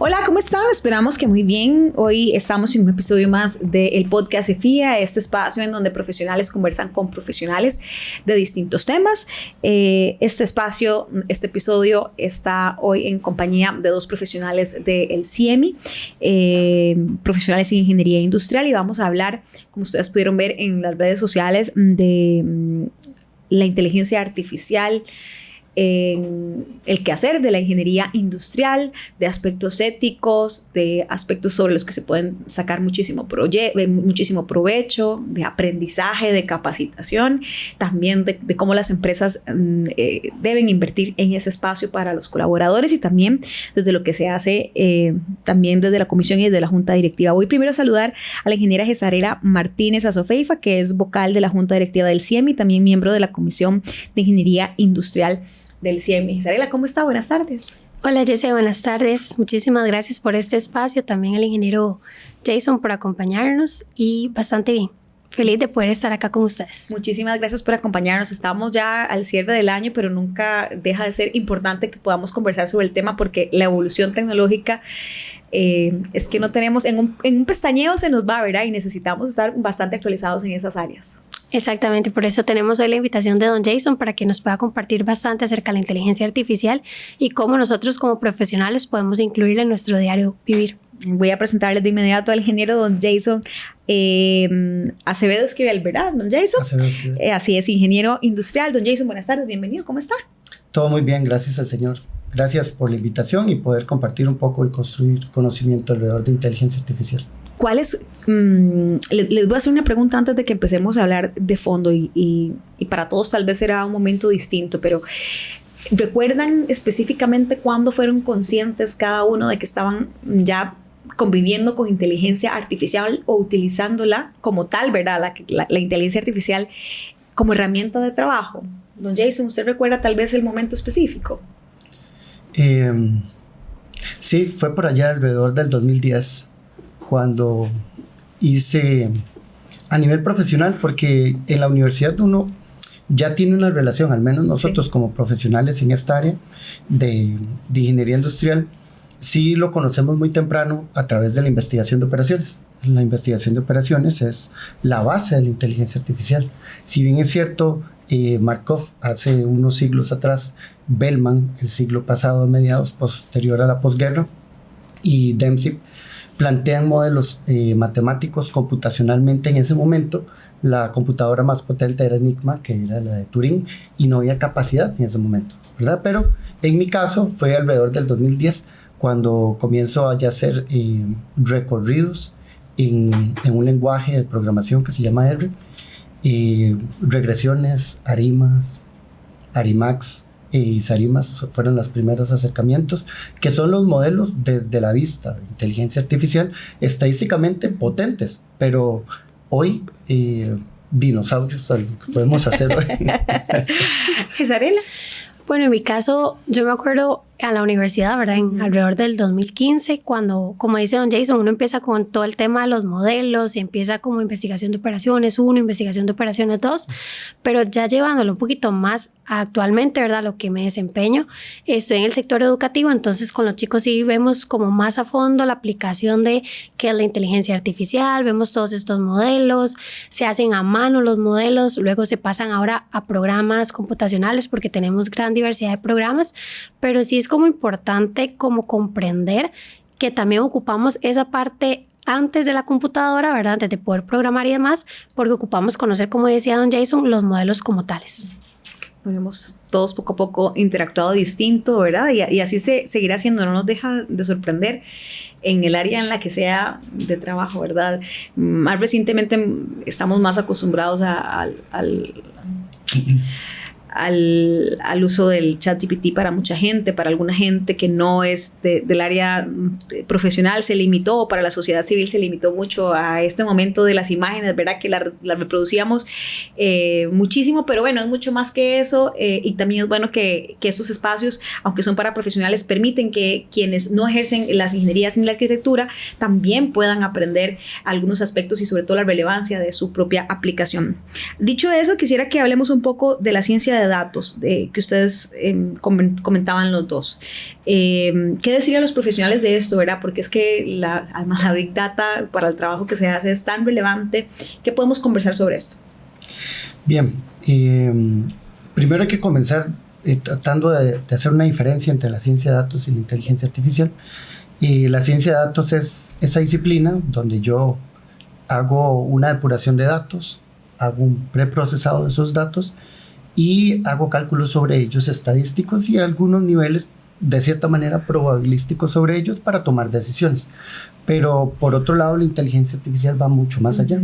Hola, ¿cómo están? Esperamos que muy bien. Hoy estamos en un episodio más del podcast EFIA, este espacio en donde profesionales conversan con profesionales de distintos temas. Este episodio está hoy en compañía de dos profesionales del CIEMI, profesionales en ingeniería industrial, y vamos a hablar, como ustedes pudieron ver en las redes sociales, de la inteligencia artificial, en el quehacer de la ingeniería industrial, de aspectos éticos, de aspectos sobre los que se pueden sacar muchísimo provecho, de aprendizaje, de capacitación, también de cómo las empresas deben invertir en ese espacio para los colaboradores, y también desde lo que se hace también desde la comisión y desde la junta directiva. Voy primero a saludar a la ingeniera Gesarela Martínez Azofeifa, que es vocal de la junta directiva del CIEMI, también miembro de la comisión de ingeniería industrial del CIEMI. Gesarela, ¿cómo está? Buenas tardes. Hola, Jesse, buenas tardes. Muchísimas gracias por este espacio. También al ingeniero Jason por acompañarnos, y bastante bien. Feliz de poder estar acá con ustedes. Muchísimas gracias por acompañarnos. Estamos ya al cierre del año, pero nunca deja de ser importante que podamos conversar sobre el tema, porque la evolución tecnológica es que no tenemos, en un pestañeo se nos va, ¿verdad? Y necesitamos estar bastante actualizados en esas áreas. Exactamente, por eso tenemos hoy la invitación de don Jason para que nos pueda compartir bastante acerca de la inteligencia artificial y cómo nosotros como profesionales podemos incluirla en nuestro diario vivir. Voy a presentarles de inmediato al ingeniero don Jason Acevedo Esquivel, ¿verdad, don Jason? Acevedo Esquivel. Así es, ingeniero industrial. Don Jason, buenas tardes, bienvenido, ¿cómo está? Todo muy bien, gracias al Señor. Gracias por la invitación y poder compartir un poco y construir conocimiento alrededor de inteligencia artificial. ¿Cuáles? Les voy a hacer una pregunta antes de que empecemos a hablar de fondo, y para todos tal vez será un momento distinto, pero ¿recuerdan específicamente cuándo fueron conscientes cada uno de que estaban ya conviviendo con inteligencia artificial o utilizándola como tal, ¿verdad? La inteligencia artificial como herramienta de trabajo. Don Jason, ¿usted recuerda tal vez el momento específico? Sí, fue por allá alrededor del 2010 cuando hice a nivel profesional, porque en la universidad uno ya tiene una relación, al menos nosotros como profesionales en esta área de ingeniería industrial, sí lo conocemos muy temprano a través de la investigación de operaciones. La investigación de operaciones es la base de la inteligencia artificial. Si bien es cierto, Markov hace unos siglos atrás, Bellman el siglo pasado, a mediados, posterior a la posguerra, y Dempsey plantean modelos matemáticos computacionalmente. En ese momento la computadora más potente era Enigma, que era la de Turing, y no había capacidad en ese momento, ¿verdad? Pero en mi caso fue alrededor del 2010 cuando comienzo a hacer recorridos en un lenguaje de programación que se llama R, regresiones, arimas, arimax y sarimas fueron los primeros acercamientos, que son los modelos desde la vista de inteligencia artificial estadísticamente potentes, pero hoy dinosaurios, algo que podemos hacer hoy. Gesarela. Bueno, en mi caso, yo me acuerdo a la universidad, ¿verdad? Alrededor del 2015, cuando, como dice don Jason, uno empieza con todo el tema de los modelos, y empieza como investigación de operaciones 1, investigación de operaciones 2, pero ya llevándolo un poquito más actualmente, ¿verdad? Lo que me desempeño, estoy en el sector educativo, entonces con los chicos sí vemos como más a fondo la aplicación de qué es la inteligencia artificial, vemos todos estos modelos, se hacen a mano los modelos, luego se pasan ahora a programas computacionales porque tenemos gran diversidad de programas, pero sí es como importante como comprender que también ocupamos esa parte antes de la computadora, ¿verdad? Antes de poder programar y demás, porque ocupamos conocer, como decía don Jason, los modelos como tales. Bueno, hemos todos poco a poco interactuado distinto, ¿verdad? Y así se seguirá haciendo, no nos deja de sorprender en el área en la que sea de trabajo, ¿verdad? Más recientemente estamos más acostumbrados al uso del ChatGPT para mucha gente, para alguna gente que no es del área profesional se limitó, para la sociedad civil se limitó mucho a este momento de las imágenes, ¿verdad? Que la reproducíamos muchísimo, pero bueno, es mucho más que eso, y también es bueno que estos espacios, aunque son para profesionales, permiten que quienes no ejercen las ingenierías ni la arquitectura también puedan aprender algunos aspectos y sobre todo la relevancia de su propia aplicación. Dicho eso, quisiera que hablemos un poco de la ciencia de de datos que ustedes comentaban los dos. ¿Qué decir a los profesionales de esto, verdad? Porque es que además la Big Data para el trabajo que se hace es tan relevante. ¿Qué podemos conversar sobre esto? Bien, primero hay que comenzar tratando de hacer una diferencia entre la ciencia de datos y la inteligencia artificial. La ciencia de datos es esa disciplina donde yo hago una depuración de datos, hago un preprocesado de esos datos y hago cálculos sobre ellos estadísticos y algunos niveles de cierta manera probabilísticos sobre ellos para tomar decisiones. Pero por otro lado, la inteligencia artificial va mucho más allá.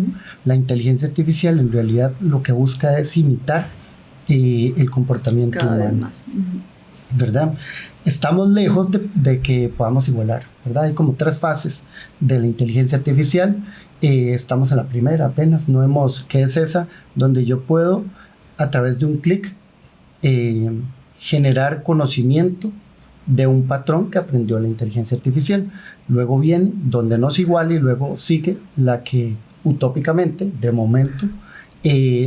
La inteligencia artificial en realidad lo que busca es imitar el comportamiento humano, ¿verdad? Estamos lejos de que podamos igualar, ¿verdad? Hay como 3 fases de la inteligencia artificial. Estamos en la primera apenas, que es esa donde yo puedo a través de un clic generar conocimiento de un patrón que aprendió la inteligencia artificial. Luego viene donde no es igual y luego sigue la que utópicamente, de momento,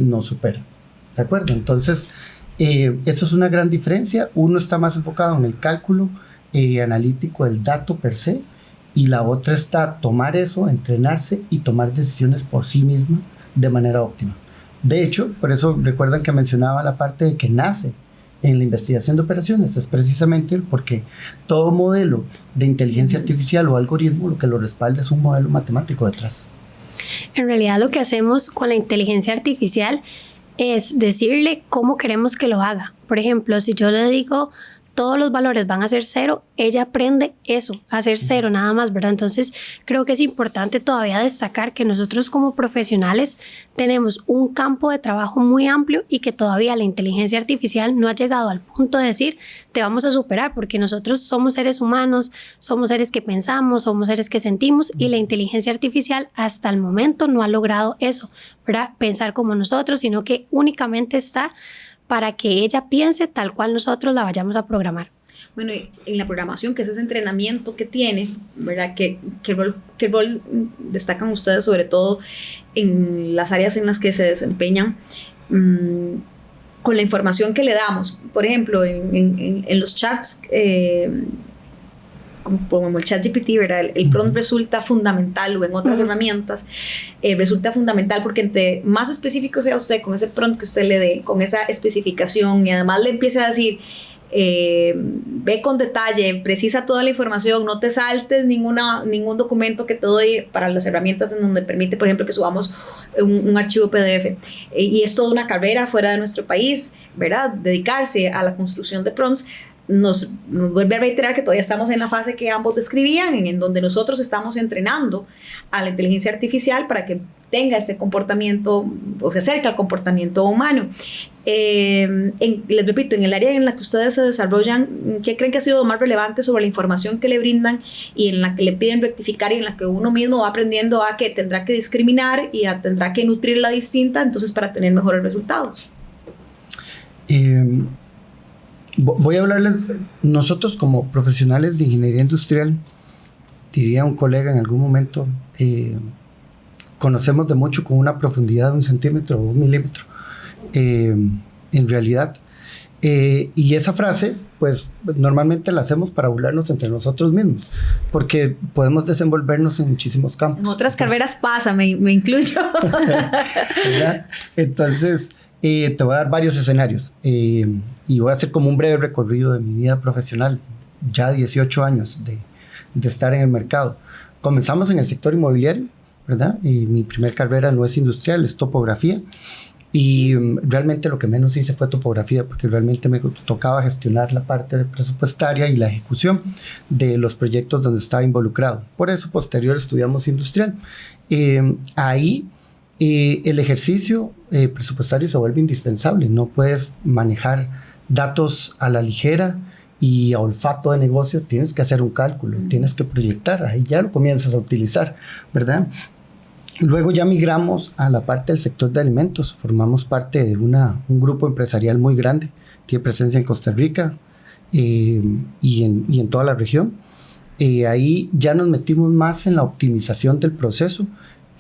nos supera. ¿De acuerdo? Entonces, eso es una gran diferencia. Uno está más enfocado en el cálculo analítico del dato per se, y la otra está tomar eso, entrenarse y tomar decisiones por sí misma de manera óptima. De hecho, por eso recuerdan que mencionaba la parte de que nace en la investigación de operaciones, es precisamente porque todo modelo de inteligencia artificial o algoritmo lo que lo respalda es un modelo matemático detrás. En realidad lo que hacemos con la inteligencia artificial es decirle cómo queremos que lo haga. Por ejemplo, si yo le digo todos los valores van a ser 0, ella aprende eso, a ser 0 nada más, ¿verdad? Entonces creo que es importante todavía destacar que nosotros como profesionales tenemos un campo de trabajo muy amplio y que todavía la inteligencia artificial no ha llegado al punto de decir te vamos a superar, porque nosotros somos seres humanos, somos seres que pensamos, somos seres que sentimos, y la inteligencia artificial hasta el momento no ha logrado eso, ¿verdad? Pensar como nosotros, sino que únicamente está para que ella piense tal cual nosotros la vayamos a programar. Bueno, y en la programación, que es ese entrenamiento que tiene, ¿verdad? ¿Qué rol destacan ustedes, sobre todo en las áreas en las que se desempeñan, con la información que le damos? Por ejemplo, en los chats, como el ChatGPT, ¿verdad? El prompt resulta fundamental, o en otras herramientas resulta fundamental, porque entre más específico sea usted con ese prompt que usted le dé, con esa especificación, y además le empiece a decir ve con detalle, precisa toda la información, no te saltes ningún documento que te doy, para las herramientas en donde permite, por ejemplo, que subamos un archivo PDF, y es toda una carrera fuera de nuestro país, ¿verdad? Dedicarse a la construcción de prompts nos vuelve a reiterar que todavía estamos en la fase que ambos describían, en donde nosotros estamos entrenando a la inteligencia artificial para que tenga este comportamiento, o se acerque al comportamiento humano. Les repito, en el área en la que ustedes se desarrollan, ¿qué creen que ha sido lo más relevante sobre la información que le brindan y en la que le piden rectificar, y en la que uno mismo va aprendiendo a que tendrá que discriminar y tendrá que nutrirla distinta, entonces, para tener mejores resultados? Voy a hablarles, nosotros como profesionales de ingeniería industrial, diría un colega en algún momento, conocemos de mucho con una profundidad de 1 centímetro o 1 milímetro, en realidad. Y esa frase, pues normalmente la hacemos para burlarnos entre nosotros mismos, porque podemos desenvolvernos en muchísimos campos. En otras carreras pasa, me incluyo. ¿Verdad? Entonces, te voy a dar varios escenarios y voy a hacer como un breve recorrido de mi vida profesional, ya 18 años de estar en el mercado. Comenzamos en el sector inmobiliario, ¿verdad? Y mi primer carrera no es industrial, es topografía, y realmente lo que menos hice fue topografía, porque realmente me tocaba gestionar la parte presupuestaria y la ejecución de los proyectos donde estaba involucrado. Por eso posterior estudiamos industrial. Ahí el ejercicio presupuestario se vuelve indispensable. No puedes manejar datos a la ligera y a olfato de negocio. Tienes que hacer un cálculo, tienes que proyectar, ahí ya lo comienzas a utilizar, ¿verdad? Luego ya migramos a la parte del sector de alimentos. Formamos parte de un grupo empresarial muy grande, tiene presencia en Costa Rica y en toda la región. Ahí ya nos metimos más en la optimización del proceso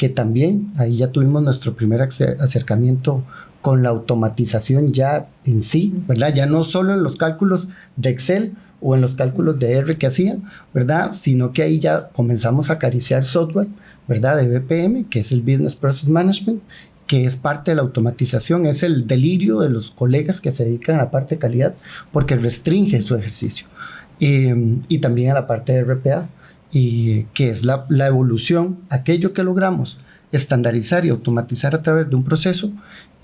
que también ahí ya tuvimos nuestro primer acercamiento con la automatización ya en sí, ¿verdad? Ya no solo en los cálculos de Excel o en los cálculos de R que hacían, ¿verdad? Sino que ahí ya comenzamos a acariciar software, ¿verdad? De BPM, que es el Business Process Management, que es parte de la automatización, es el delirio de los colegas que se dedican a la parte de calidad, porque restringe su ejercicio. Y también a la parte de RPA, que es la evolución, aquello que logramos estandarizar y automatizar a través de un proceso,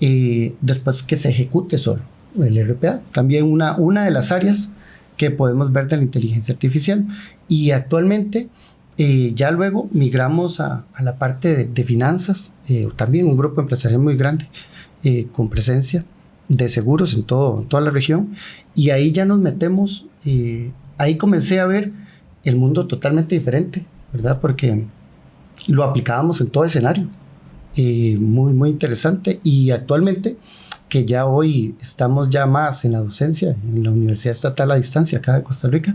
después que se ejecute solo el RPA. También una de las áreas que podemos ver de la inteligencia artificial. Y actualmente ya luego migramos a la parte de finanzas, también un grupo empresarial muy grande, con presencia de seguros en toda la región, y ahí ya nos metemos, ahí comencé a ver el mundo totalmente diferente, ¿verdad? Porque lo aplicábamos en todo escenario, muy, muy interesante. Y actualmente, que ya hoy estamos ya más en la docencia, en la Universidad Estatal a Distancia acá de Costa Rica,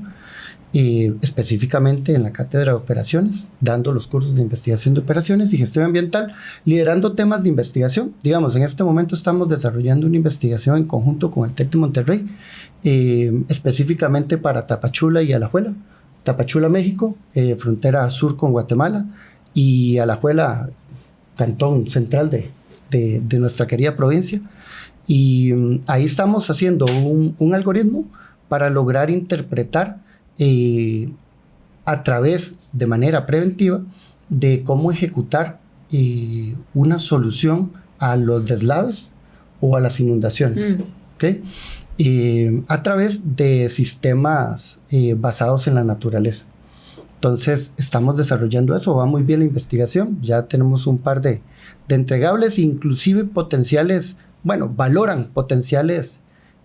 específicamente en la Cátedra de Operaciones, dando los cursos de investigación de operaciones y gestión ambiental, liderando temas de investigación. Digamos, en este momento estamos desarrollando una investigación en conjunto con el TEC de Monterrey, específicamente para Tapachula y Alajuela. Tapachula, México, frontera sur con Guatemala, y Alajuela, cantón central de nuestra querida provincia. Y ahí estamos haciendo un algoritmo para lograr interpretar a través de manera preventiva de cómo ejecutar una solución a los deslaves o a las inundaciones, ¿okay? A través de sistemas basados en la naturaleza. Entonces estamos desarrollando eso, va muy bien la investigación, ya tenemos un par de entregables, inclusive potenciales, valoran potenciales,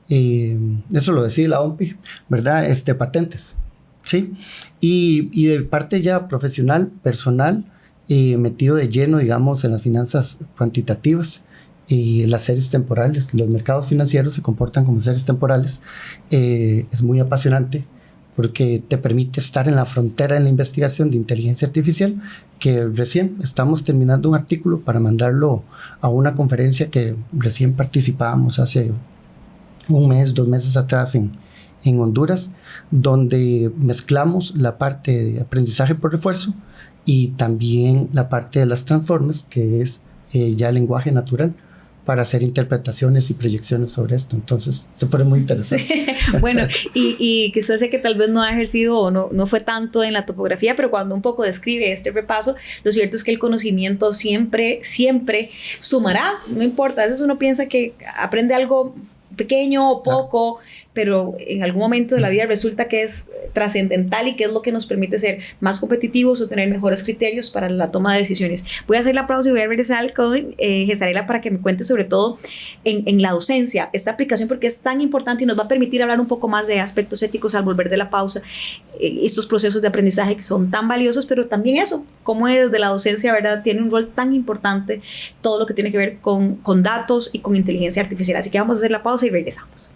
eso lo decide la OMPI, ¿verdad? Patentes, ¿sí? Y de parte ya profesional, personal, metido de lleno, digamos, en las finanzas cuantitativas y las series temporales. Los mercados financieros se comportan como series temporales. Es muy apasionante porque te permite estar en la frontera en la investigación de inteligencia artificial, que recién estamos terminando un artículo para mandarlo a una conferencia que recién participábamos hace un mes, 2 meses atrás en Honduras, donde mezclamos la parte de aprendizaje por refuerzo y también la parte de las transformers, que es ya lenguaje natural, para hacer interpretaciones y proyecciones sobre esto. Entonces, se pone muy interesante. Bueno, y que usted sé que tal vez no ha ejercido o no fue tanto en la topografía, pero cuando un poco describe este repaso, lo cierto es que el conocimiento siempre sumará, no importa. A veces uno piensa que aprende algo pequeño o poco, pero en algún momento de la vida resulta que es trascendental y que es lo que nos permite ser más competitivos o tener mejores criterios para la toma de decisiones. Voy a hacer la pausa y voy a regresar con Gesarela para que me cuente sobre todo en la docencia esta aplicación, porque es tan importante y nos va a permitir hablar un poco más de aspectos éticos al volver de la pausa, estos procesos de aprendizaje que son tan valiosos, pero también eso, cómo desde la docencia, ¿verdad?, tiene un rol tan importante todo lo que tiene que ver con datos y con inteligencia artificial. Así que vamos a hacer la pausa y regresamos.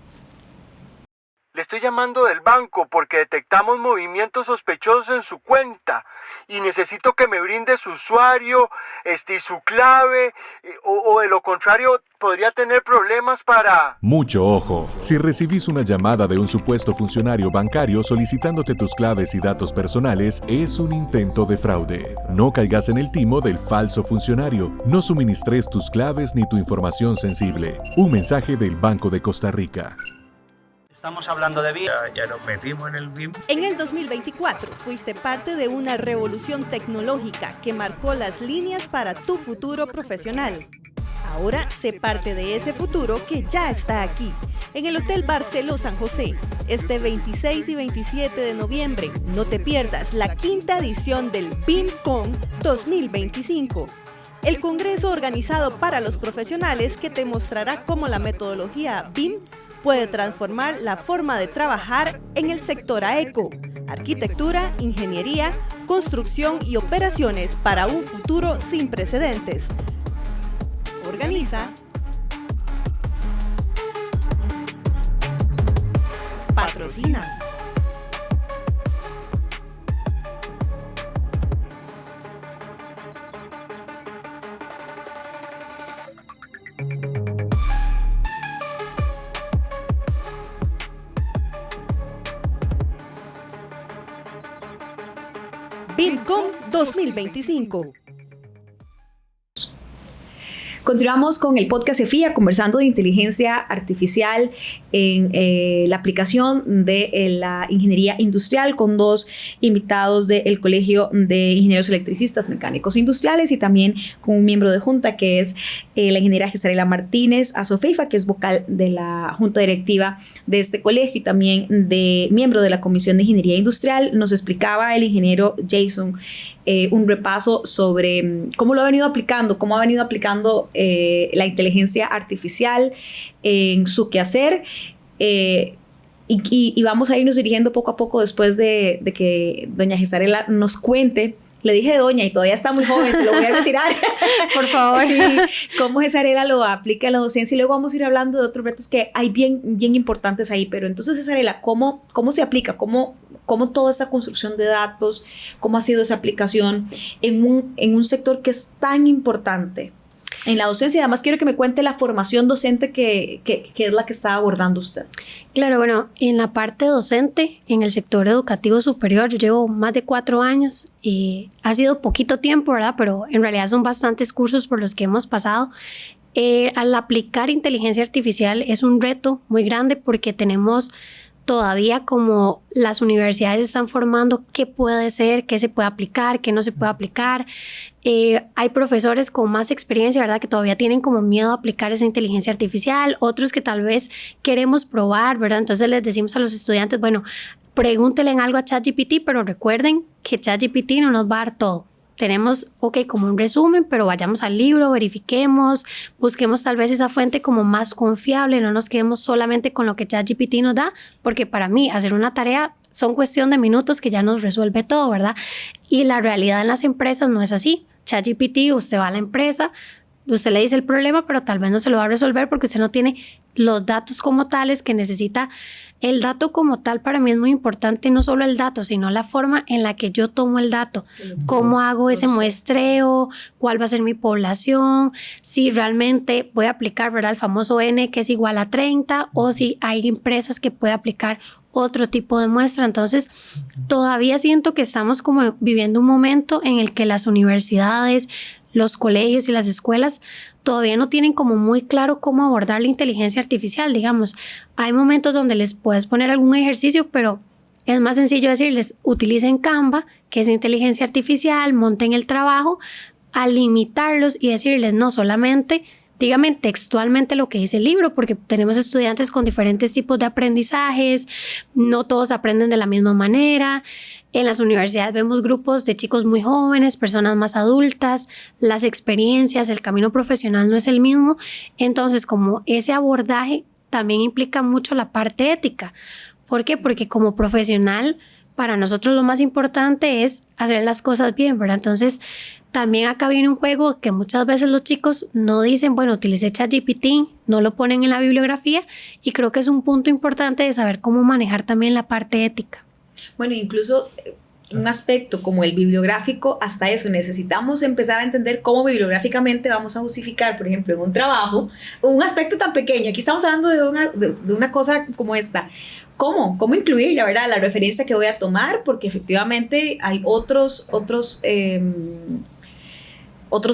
Le estoy llamando del banco porque detectamos movimientos sospechosos en su cuenta y necesito que me brinde su usuario, y su clave, o de lo contrario podría tener problemas para... Mucho ojo. Si recibís una llamada de un supuesto funcionario bancario solicitándote tus claves y datos personales, es un intento de fraude. No caigas en el timo del falso funcionario. No suministres tus claves ni tu información sensible. Un mensaje del Banco de Costa Rica. Estamos hablando de BIM. Ya nos metimos en el BIM. En el 2024 fuiste parte de una revolución tecnológica que marcó las líneas para tu futuro profesional. Ahora sé parte de ese futuro que ya está aquí, en el Hotel Barceló San José, este 26 y 27 de noviembre. No te pierdas la 5ª edición del BIMCon 2025. El congreso organizado para los profesionales que te mostrará cómo la metodología BIM puede transformar la forma de trabajar en el sector AECO, arquitectura, ingeniería, construcción y operaciones para un futuro sin precedentes. Organiza Patrocina. DICOM 2025. Continuamos con el podcast EFIA, conversando de inteligencia artificial en la aplicación de la ingeniería industrial, con dos invitados del Colegio de Ingenieros Electricistas Mecánicos Industriales y también con un miembro de junta que es la ingeniera Gesarela Martínez Azofeifa, que es vocal de la junta directiva de este colegio y también miembro de la Comisión de Ingeniería Industrial. Nos explicaba el ingeniero Jason un repaso sobre cómo lo ha venido aplicando, cómo ha venido aplicando la inteligencia artificial en su quehacer, y vamos a irnos dirigiendo poco a poco después de que doña Gesarela nos cuente. Le dije doña y todavía está muy joven, se lo voy a retirar. Por favor. Sí, cómo Gesarela lo aplica en la docencia, y luego vamos a ir hablando de otros retos que hay bien importantes ahí. Pero entonces, Gesarela, ¿cómo se aplica? ¿Cómo toda esta construcción de datos, cómo ha sido esa aplicación en un sector que es tan importante en la docencia? Además, quiero que me cuente la formación docente que es la que está abordando usted. Claro, bueno, en la parte docente, en el sector educativo superior, yo llevo más de 4 años y ha sido poquito tiempo, ¿verdad? Pero en realidad son bastantes cursos por los que hemos pasado. Al aplicar inteligencia artificial es un reto muy grande porque tenemos todavía, como las universidades están formando qué puede ser, qué se puede aplicar, qué no se puede aplicar. Hay profesores con más experiencia, ¿verdad?, que todavía tienen como miedo a aplicar esa inteligencia artificial, otros que tal vez queremos probar, ¿verdad? Entonces les decimos a los estudiantes, bueno, pregúntenle algo a ChatGPT, pero recuerden que ChatGPT no nos va a dar todo. Tenemos, como un resumen, pero vayamos al libro, verifiquemos, busquemos tal vez esa fuente como más confiable, no nos quedemos solamente con lo que ChatGPT nos da, porque para mí hacer una tarea son cuestión de minutos que ya nos resuelve todo, ¿verdad? Y la realidad en las empresas no es así. ChatGPT, usted va a la empresa, usted le dice el problema, pero tal vez no se lo va a resolver porque usted no tiene los datos como tales que necesita. El dato como tal para mí es muy importante, no solo el dato, sino la forma en la que yo tomo el dato. ¿Cómo hago ese muestreo? ¿Cuál va a ser mi población? Si realmente voy a aplicar, ¿verdad?, el famoso N, que es igual a 30, o si hay empresas que pueden aplicar otro tipo de muestra. Entonces, todavía siento que estamos como viviendo un momento en el que las universidades, los colegios y las escuelas todavía no tienen como muy claro cómo abordar la inteligencia artificial. Digamos, hay momentos donde les puedes poner algún ejercicio, pero es más sencillo decirles, utilicen Canva, que es inteligencia artificial, monten el trabajo, a limitarlos y decirles, no solamente dígame textualmente lo que dice el libro, porque tenemos estudiantes con diferentes tipos de aprendizajes, no todos aprenden de la misma manera. En las universidades vemos grupos de chicos muy jóvenes, personas más adultas, las experiencias, el camino profesional no es el mismo. Entonces, como ese abordaje también implica mucho la parte ética. ¿Por qué? Porque como profesional, para nosotros lo más importante es hacer las cosas bien, ¿verdad? Entonces, también acá viene un juego que muchas veces los chicos no dicen, bueno, utilicé ChatGPT, no lo ponen en la bibliografía, y creo que es un punto importante de saber cómo manejar también la parte ética. Bueno, incluso un aspecto como el bibliográfico, hasta eso necesitamos empezar a entender cómo bibliográficamente vamos a justificar, por ejemplo, en un trabajo, un aspecto tan pequeño. Aquí estamos hablando de una cosa como esta. ¿Cómo incluir, la verdad, la referencia que voy a tomar? Porque efectivamente hay otros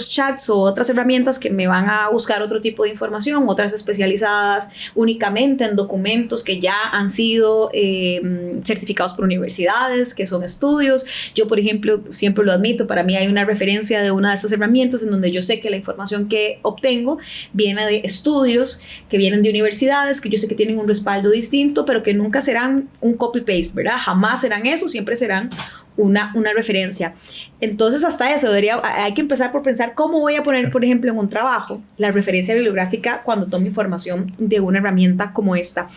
chats o otras herramientas que me van a buscar otro tipo de información, otras especializadas únicamente en documentos que ya han sido certificados por universidades, que son estudios. Yo, por ejemplo, siempre lo admito, para mí hay una referencia de una de estas herramientas en donde yo sé que la información que obtengo viene de estudios que vienen de universidades, que yo sé que tienen un respaldo distinto, pero que nunca serán un copy-paste, ¿verdad? Jamás serán eso, siempre serán una referencia. Entonces, hasta eso hay que empezar por pensar cómo voy a poner, por ejemplo, en un trabajo la referencia bibliográfica cuando tomo información de una herramienta como esta.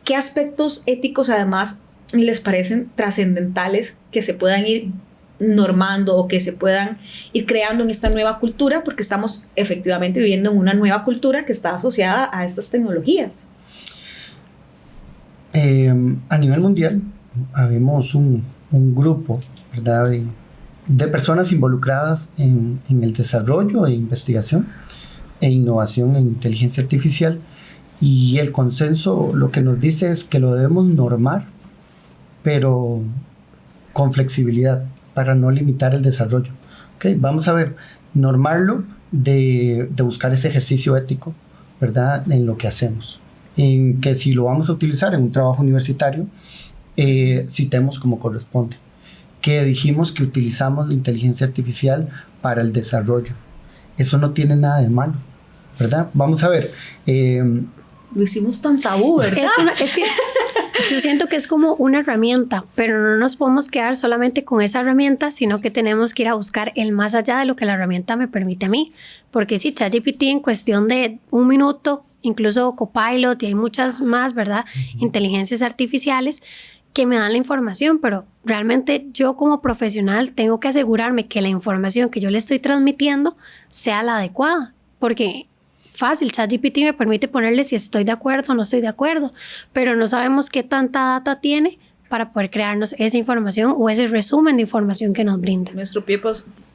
¿Qué aspectos éticos además les parecen trascendentales que se puedan ir normando o que se puedan ir creando en esta nueva cultura? Porque estamos efectivamente viviendo en una nueva cultura que está asociada a estas tecnologías. A nivel mundial, habemos un grupo, ¿verdad?, de personas involucradas en el desarrollo e investigación e innovación en inteligencia artificial, y el consenso lo que nos dice es que lo debemos normar, pero con flexibilidad. para no limitar el desarrollo. ¿Okay? Vamos a ver, normarlo de buscar ese ejercicio ético, ¿verdad? En lo que hacemos. En que si lo vamos a utilizar en un trabajo universitario, citemos como corresponde. Que dijimos que utilizamos la inteligencia artificial para el desarrollo. Eso no tiene nada de malo, ¿verdad? Vamos a ver. Lo hicimos tan tabú, ¿verdad? Es que yo siento que es como una herramienta, pero no nos podemos quedar solamente con esa herramienta, sino que tenemos que ir a buscar el más allá de lo que la herramienta me permite a mí. Porque si ChatGPT en cuestión de 1 minuto, incluso Copilot y hay muchas más, ¿verdad? Inteligencias artificiales que me dan la información, pero realmente yo como profesional tengo que asegurarme que la información que yo le estoy transmitiendo sea la adecuada, porque fácil, ChatGPT me permite ponerle si estoy de acuerdo o no estoy de acuerdo, pero no sabemos qué tanta data tiene para poder crearnos esa información o ese resumen de información que nos brinda. Nuestro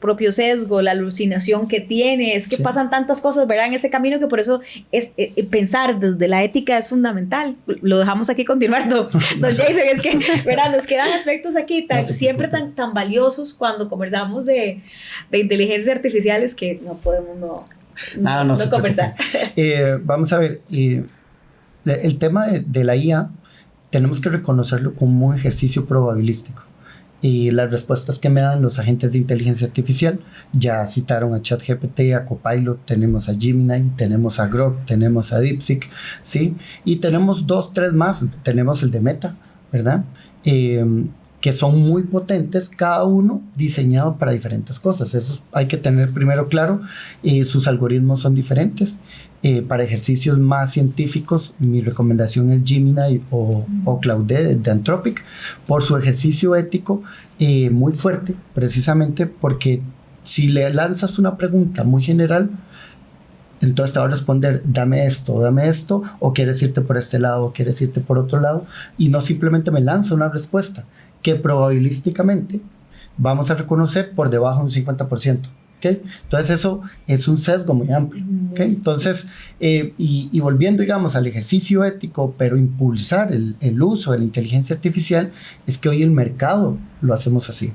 propio sesgo, la alucinación que tiene, es que pasan tantas cosas, ¿verdad? En ese camino que por eso es pensar desde la ética es fundamental. Lo dejamos aquí continuar, don Jason, es que, ¿verdad? Nos quedan aspectos aquí siempre tan valiosos cuando conversamos de inteligencias artificiales que no podemos no conversar. Vamos a ver, el tema de la IA tenemos que reconocerlo como un ejercicio probabilístico. Y las respuestas que me dan los agentes de inteligencia artificial, ya citaron a ChatGPT, a Copilot, tenemos a Gemini, tenemos a Grok, tenemos a DeepSeek, ¿sí? Y tenemos 2, 3 más, tenemos el de Meta, ¿verdad? Que son muy potentes, cada uno diseñado para diferentes cosas. Eso hay que tener primero claro. Sus algoritmos son diferentes. Para ejercicios más científicos, mi recomendación es Gemini o Claude de Anthropic, por su ejercicio ético muy fuerte, precisamente porque si le lanzas una pregunta muy general, entonces te va a responder, dame esto, o quieres irte por este lado, o quieres irte por otro lado, y no simplemente me lanza una respuesta que probabilísticamente vamos a reconocer por debajo de un 50%. ¿Okay? Entonces eso es un sesgo muy amplio. ¿Okay? Entonces, y volviendo, digamos, al ejercicio ético, pero impulsar el uso de la inteligencia artificial, es que hoy el mercado lo hacemos así.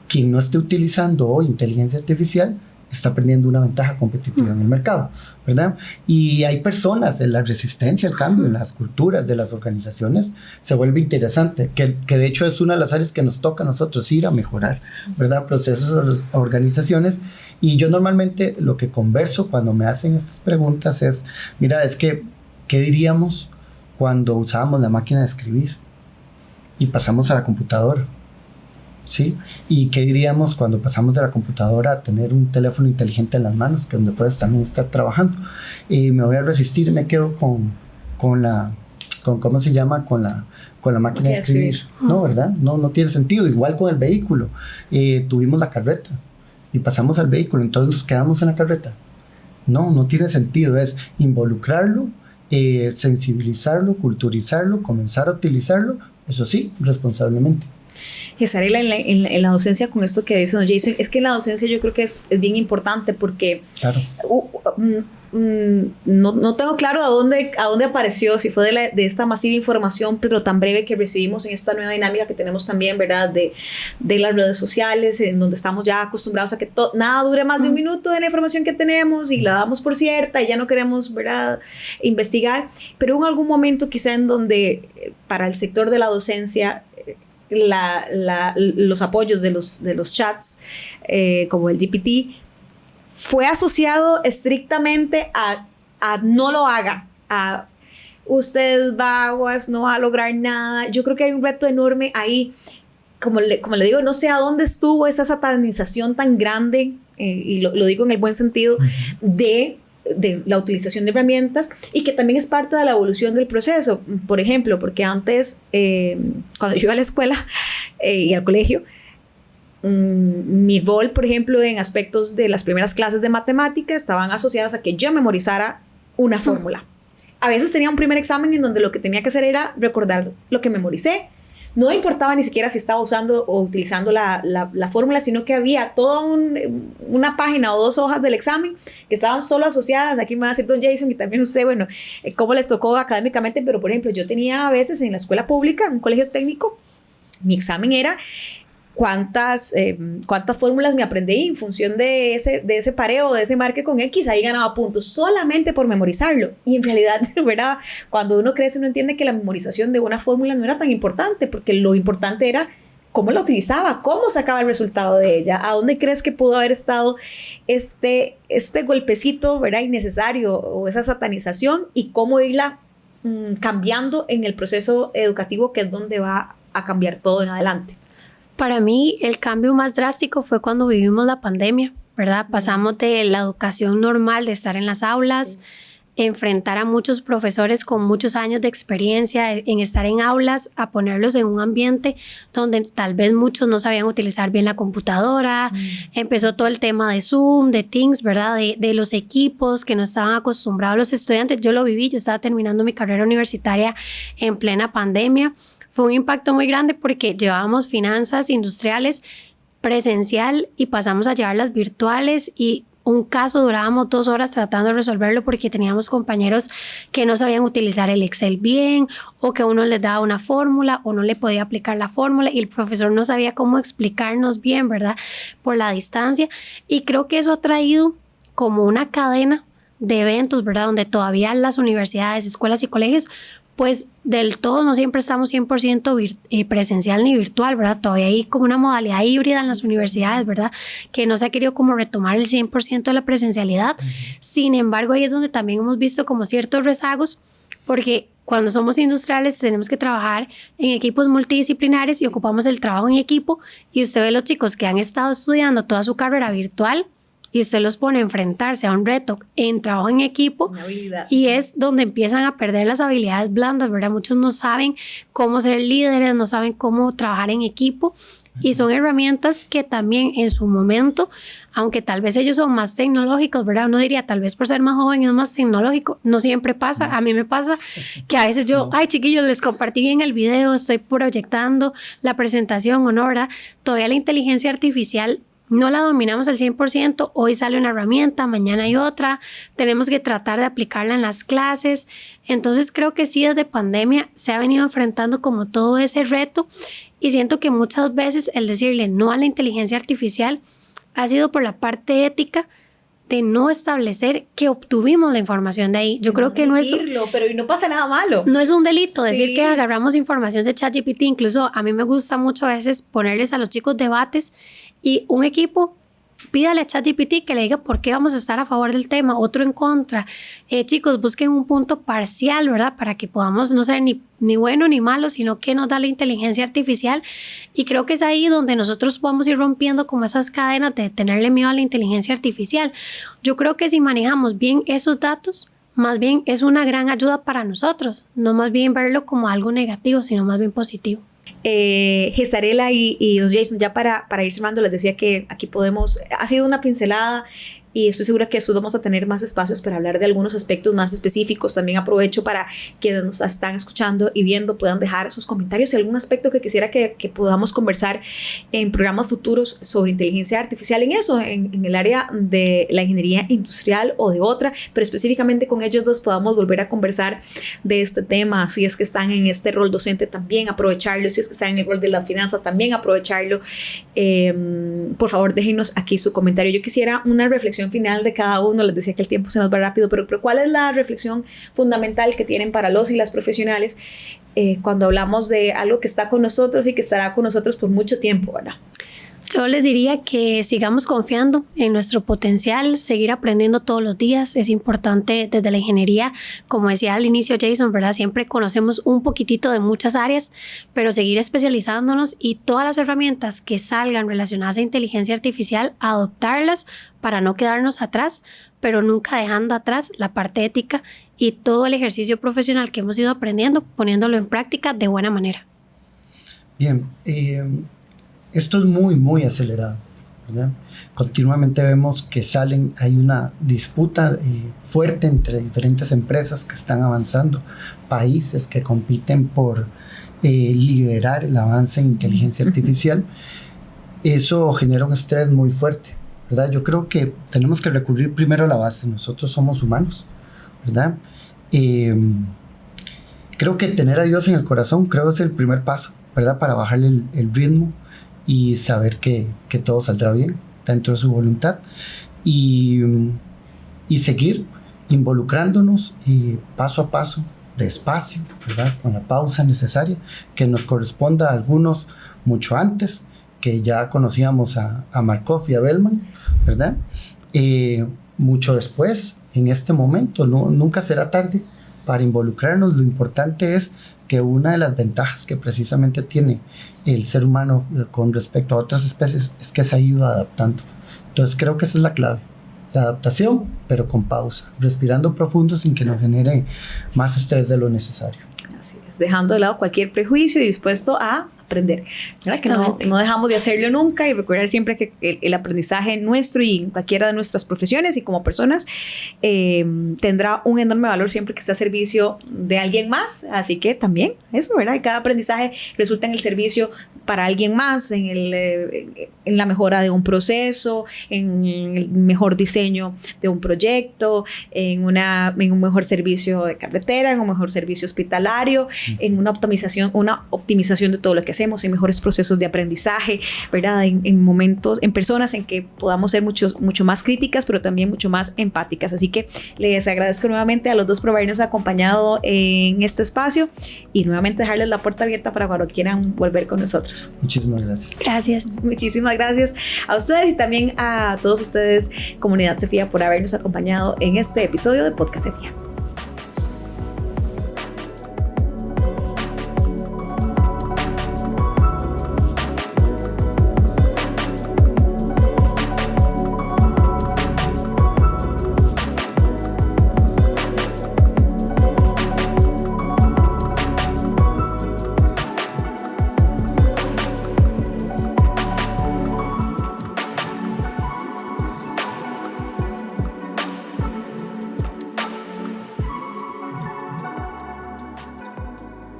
Quien no esté utilizando hoy inteligencia artificial está perdiendo una ventaja competitiva en el mercado, ¿verdad? Y hay personas, en la resistencia al cambio, en las culturas de las organizaciones, se vuelve interesante, que de hecho es una de las áreas que nos toca a nosotros ir a mejorar, ¿verdad? Procesos a las organizaciones. Y yo normalmente lo que converso cuando me hacen estas preguntas es, mira, es que, ¿qué diríamos cuando usábamos la máquina de escribir y pasamos a la computadora? ¿Sí? ¿Y qué diríamos cuando pasamos de la computadora a tener un teléfono inteligente en las manos, que donde puedes también estar trabajando? Y me voy a resistir y me quedo con ¿cómo se llama? Con la máquina de escribir. No, ¿verdad? No tiene sentido. Igual con el vehículo. Tuvimos la carreta y pasamos al vehículo, entonces nos quedamos en la carreta. No tiene sentido. Es involucrarlo, sensibilizarlo, culturizarlo, comenzar a utilizarlo, eso sí, responsablemente. Gesarela, en la docencia, con esto que dice don Jason, es que en la docencia yo creo que es bien importante porque claro. No tengo claro a dónde apareció, si fue de esta masiva información, pero tan breve que recibimos en esta nueva dinámica que tenemos también, ¿verdad? De las redes sociales, en donde estamos ya acostumbrados a que nada dure más de 1 minuto de la información que tenemos y la damos por cierta y ya no queremos, ¿verdad?, investigar, pero en algún momento quizá en donde para el sector de la docencia los apoyos de los chats como el GPT fue asociado estrictamente a no lo haga, a usted vaguas, no va a lograr nada. Yo creo que hay un reto enorme ahí, como le digo, no sé a dónde estuvo esa satanización tan grande, y lo digo en el buen sentido, de la utilización de herramientas, y que también es parte de la evolución del proceso. Por ejemplo, porque antes, cuando yo iba a la escuela y al colegio, mi rol, por ejemplo, en aspectos de las primeras clases de matemática estaban asociadas a que yo memorizara una fórmula. A veces tenía un primer examen en donde lo que tenía que hacer era recordar lo que memoricé. No importaba ni siquiera si estaba usando o utilizando la fórmula, sino que había toda una página o 2 hojas del examen que estaban solo asociadas. Aquí me va a decir don Jason y también usted, bueno, cómo les tocó académicamente, pero por ejemplo, yo tenía a veces en la escuela pública, en un colegio técnico, mi examen era cuántas fórmulas me aprendí en función de ese pareo, de ese marque con X, ahí ganaba puntos solamente por memorizarlo. Y en realidad, ¿verdad? Cuando uno crece, uno entiende que la memorización de una fórmula no era tan importante, porque lo importante era cómo la utilizaba, cómo sacaba el resultado de ella, a dónde crees que pudo haber estado este golpecito, ¿verdad? Innecesario, o esa satanización, y cómo irla cambiando en el proceso educativo, que es donde va a cambiar todo en adelante. Para mí, el cambio más drástico fue cuando vivimos la pandemia, ¿verdad? Pasamos de la educación normal, de estar en las aulas, enfrentar a muchos profesores con muchos años de experiencia en estar en aulas, a ponerlos en un ambiente donde tal vez muchos no sabían utilizar bien la computadora. Empezó todo el tema de Zoom, de Teams, ¿verdad? De los equipos que no estaban acostumbrados los estudiantes. Yo lo viví, yo estaba terminando mi carrera universitaria en plena pandemia. Fue un impacto muy grande porque llevábamos finanzas industriales presencial y pasamos a llevarlas virtuales, y un caso durábamos 2 horas tratando de resolverlo porque teníamos compañeros que no sabían utilizar el Excel bien, o que uno les daba una fórmula o no le podía aplicar la fórmula y el profesor no sabía cómo explicarnos bien, ¿verdad? Por la distancia. Y creo que eso ha traído como una cadena de eventos, ¿verdad? Donde todavía las universidades, escuelas y colegios, pues del todo no siempre estamos 100% presencial ni virtual, ¿verdad? Todavía hay como una modalidad híbrida en las universidades, ¿verdad? Que no se ha querido como retomar el 100% de la presencialidad. Sin embargo, ahí es donde también hemos visto como ciertos rezagos, porque cuando somos industriales tenemos que trabajar en equipos multidisciplinares y ocupamos el trabajo en equipo, y usted ve los chicos que han estado estudiando toda su carrera virtual, y usted los pone a enfrentarse a un reto en trabajo en equipo, y es donde empiezan a perder las habilidades blandas, ¿verdad? Muchos no saben cómo ser líderes, no saben cómo trabajar en equipo, y son herramientas que también en su momento, aunque tal vez ellos son más tecnológicos, ¿verdad? Uno diría, tal vez por ser más joven es más tecnológico. No siempre pasa. A mí me pasa que a veces yo, ay, chiquillos, les compartí bien el video, estoy proyectando la presentación o no, ¿verdad? Todavía la inteligencia artificial no la dominamos al 100%, hoy sale una herramienta, mañana hay otra, tenemos que tratar de aplicarla en las clases. Entonces creo que sí, desde pandemia se ha venido enfrentando como todo ese reto, y siento que muchas veces el decirle no a la inteligencia artificial ha sido por la parte ética de no establecer que obtuvimos la información de ahí. Yo creo que no es... Pero no pasa nada malo. No es un delito decir que agarramos información de ChatGPT. Incluso a mí me gusta mucho a veces ponerles a los chicos debates, y un equipo pídale a ChatGPT que le diga por qué vamos a estar a favor del tema, otro en contra. Chicos, busquen un punto parcial, ¿verdad? Para que podamos no ser ni bueno ni malo, sino que nos da la inteligencia artificial. Y creo que es ahí donde nosotros podemos ir rompiendo como esas cadenas de tenerle miedo a la inteligencia artificial. Yo creo que si manejamos bien esos datos, más bien es una gran ayuda para nosotros, no más bien verlo como algo negativo, sino más bien positivo. Gesarela y don Jason, ya para ir cerrando, les decía que aquí ha sido una pincelada, y estoy segura que después vamos a tener más espacios para hablar de algunos aspectos más específicos. También aprovecho para quienes nos están escuchando y viendo puedan dejar sus comentarios y algún aspecto que quisiera que podamos conversar en programas futuros sobre inteligencia artificial, en el área de la ingeniería industrial o de otra, pero específicamente con ellos dos podamos volver a conversar de este tema. Si es que están en este rol docente, también aprovecharlo. Si es que están en el rol de las finanzas, también aprovecharlo. Por favor, déjenos aquí su comentario. Yo quisiera una reflexión final de cada uno. Les decía que el tiempo se nos va rápido, pero ¿cuál es la reflexión fundamental que tienen para los y las profesionales cuando hablamos de algo que está con nosotros y que estará con nosotros por mucho tiempo, ¿verdad? Yo les diría que sigamos confiando en nuestro potencial, seguir aprendiendo todos los días. Es importante desde la ingeniería, como decía al inicio Jason, ¿verdad? Siempre conocemos un poquitito de muchas áreas, pero seguir especializándonos, y todas las herramientas que salgan relacionadas a inteligencia artificial, adoptarlas para no quedarnos atrás, pero nunca dejando atrás la parte ética y todo el ejercicio profesional que hemos ido aprendiendo, poniéndolo en práctica de buena manera. Bien, esto es muy, muy acelerado, ¿verdad? Continuamente vemos que hay una disputa fuerte entre diferentes empresas que están avanzando, países que compiten por liderar el avance en inteligencia artificial. Eso genera un estrés muy fuerte, ¿verdad? Yo creo que tenemos que recurrir primero a la base. Nosotros somos humanos, ¿verdad? Creo que tener a Dios en el corazón, creo que es el primer paso, ¿verdad? Para bajarle el ritmo y saber que todo saldrá bien dentro de su voluntad y seguir involucrándonos y paso a paso, despacio, ¿verdad? Con la pausa necesaria que nos corresponda a algunos mucho antes, que ya conocíamos a Markov y a Bellman, ¿verdad? Mucho después, en este momento, nunca será tarde para involucrarnos. Lo importante es que una de las ventajas que precisamente tiene el ser humano con respecto a otras especies es que se ha ido adaptando. Entonces creo que esa es la clave. La adaptación, pero con pausa, respirando profundo sin que nos genere más estrés de lo necesario. Así es, dejando de lado cualquier prejuicio y dispuesto a aprender, ¿verdad? Que no dejamos de hacerlo nunca y recordar siempre que el aprendizaje nuestro y en cualquiera de nuestras profesiones y como personas tendrá un enorme valor siempre que esté a servicio de alguien más, así que también eso, ¿verdad? Y cada aprendizaje resulta en el servicio para alguien más, en la mejora de un proceso, en el mejor diseño de un proyecto, en un mejor servicio de carretera, en un mejor servicio hospitalario, en una optimización de todo lo que hacemos, en mejores procesos de aprendizaje, ¿verdad? En momentos, en personas en que podamos ser mucho más críticas, pero también mucho más empáticas. Así que les agradezco nuevamente a los dos por habernos acompañado en este espacio y nuevamente dejarles la puerta abierta para cuando quieran volver con nosotros. Muchísimas gracias. Gracias. Muchísimas gracias a ustedes y también a todos ustedes, Comunidad Cefía, por habernos acompañado en este episodio de Podcast Cefía.